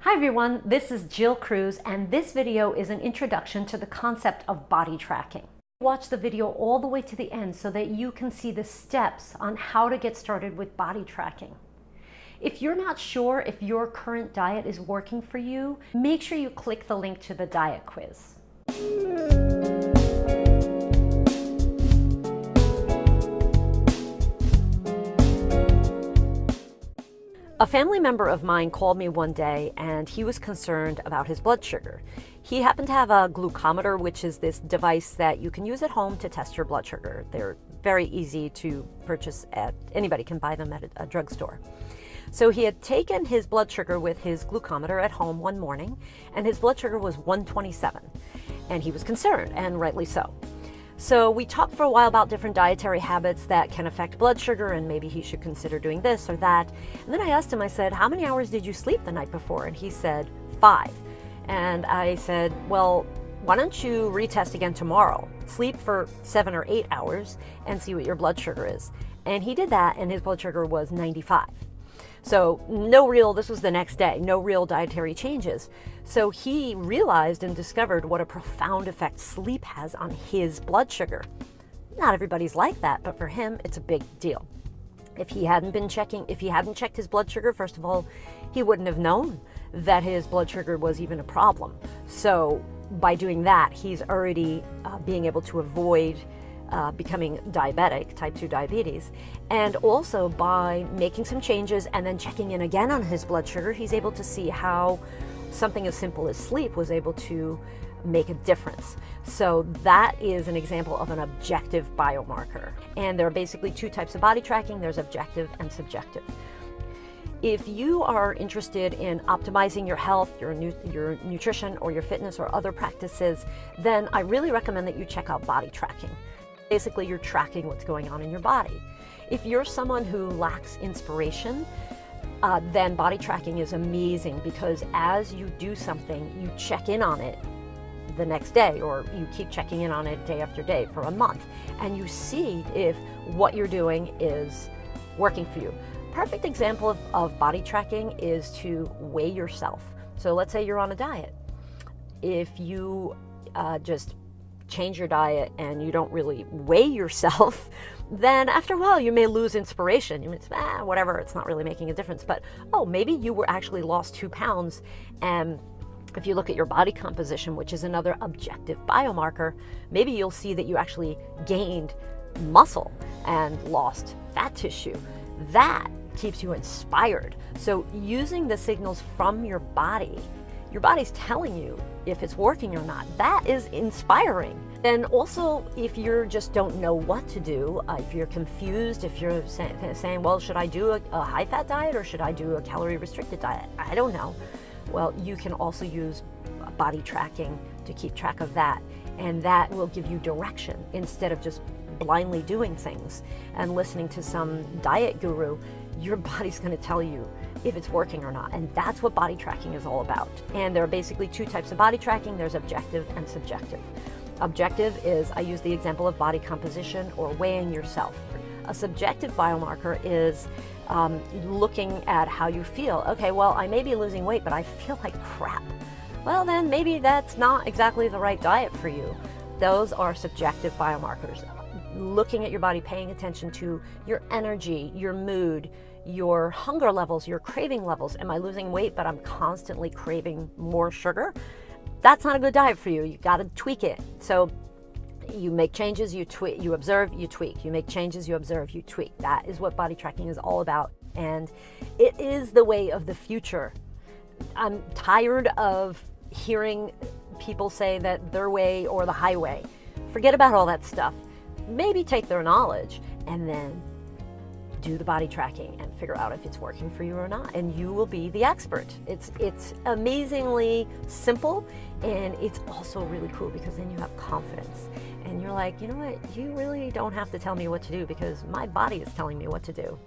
Hi everyone, this is Jill Cruz, and this video is an introduction to the concept of body tracking. Watch the video all the way to the end so that you can see the steps on how to get started with body tracking. If you're not sure if your current diet is working for you, make sure you click the link to the diet quiz. A family member of mine called me one day and he was concerned about his blood sugar. He happened to have a glucometer, which is this device that you can use at home to test your blood sugar. They're very easy to purchase anybody can buy them at a drugstore. So he had taken his blood sugar with his glucometer at home one morning, and his blood sugar was 127. And he was concerned, and rightly so. So we talked for a while about different dietary habits that can affect blood sugar, and maybe he should consider doing this or that. And then I asked him, I said, how many hours did you sleep the night before? And he said, 5. And I said, well, why don't you retest again tomorrow? Sleep for 7 or 8 hours and see what your blood sugar is. And he did that, and his blood sugar was 95. So this was the next day, no real dietary changes. So he realized and discovered what a profound effect sleep has on his blood sugar. Not everybody's like that, but for him, it's a big deal. If he hadn't checked his blood sugar, first of all, he wouldn't have known that his blood sugar was even a problem. So by doing that, he's already being able to avoid becoming diabetic, type 2 diabetes. And also by making some changes and then checking in again on his blood sugar, he's able to see how something as simple as sleep was able to make a difference. So that is an example of an objective biomarker. And there are basically two types of body tracking. There's objective and subjective. If you are interested in optimizing your health, your nutrition, or your fitness or other practices, then I really recommend that you check out body tracking. Basically, you're tracking what's going on in your body. If you're someone who lacks inspiration, then body tracking is amazing, because as you do something, you check in on it the next day, or you keep checking in on it day after day for a month, and you see if what you're doing is working for you. Perfect example of body tracking is to weigh yourself. So let's say you're on a diet. If you just change your diet and you don't really weigh yourself, then after a while you may lose inspiration. You may say, whatever, it's not really making a difference. But maybe you were actually lost 2 pounds, and if you look at your body composition, which is another objective biomarker, maybe you'll see that you actually gained muscle and lost fat tissue. That keeps you inspired. So using the signals from your body's telling you if it's working or not. That is inspiring. And also, if you just don't know what to do, if you're confused, if you're saying, well, should I do a high-fat diet or should I do a calorie-restricted diet? I don't know. Well, you can also use body tracking to keep track of that, and that will give you direction instead of just blindly doing things and listening to some diet guru. Your body's going to tell you if it's working or not, and that's what body tracking is all about. And there are basically two types of body tracking. There's objective and subjective. Objective is, I use the example of body composition or weighing yourself. A subjective biomarker is looking at how you feel. Okay, well, I may be losing weight, but I feel like crap. Well, then maybe that's not exactly the right diet for you. Those are subjective biomarkers. Looking at your body, paying attention to your energy, your mood, your hunger levels, your craving levels. Am I losing weight, but I'm constantly craving more sugar? That's not a good diet for you. You got to tweak it. So you make changes, you tweak, you observe, you tweak. You make changes, you observe, you tweak. That is what body tracking is all about. And it is the way of the future. I'm tired of hearing people say that their way or the highway. Forget about all that stuff. Maybe take their knowledge and then do the body tracking and figure out if it's working for you or not, and you will be the expert. It's amazingly simple, and it's also really cool because then you have confidence and you're like, you know what, you really don't have to tell me what to do because my body is telling me what to do.